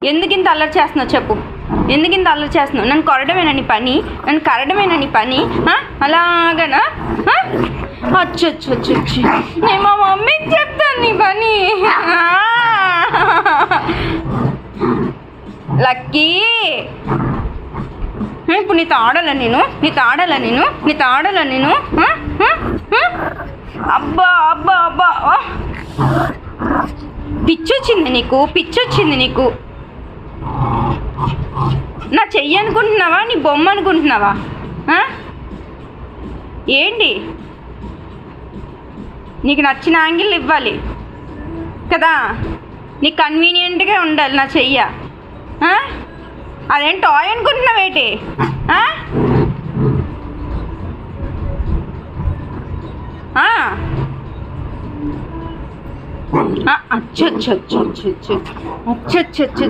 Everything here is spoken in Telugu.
ఎందుకు ఇంత అల్లరి చేస్తున్నావు చెప్పు, ఎందుకు ఇంత అల్లరి చేస్తున్నావు? నన్ను కొరడమేనా నీ పని? నన్ను కరడమేనా నీ పని? అలాగనా? అచ్చొచ్చు నేను మా మమ్మీకి చెప్తాను నీ పని. లక్కీ ఇప్పుడు నీతో ఆడాలా నేను? అబ్బా అబ్బా అబ్బా, పిచ్చొచ్చింది నీకు? నా చెయ్యి అనుకుంటున్నావా, నీ బొమ్మ అనుకుంటున్నావా? ఏంటి నీకు నచ్చిన యాంగిల్ ఇవ్వాలి కదా, నీకు కన్వీనియంట్గా ఉండాలి నా చెయ్య. అదేం టాయ్ అనుకుంటున్నావేటి? అచ్చచ్చచ్చచ్చచ్చ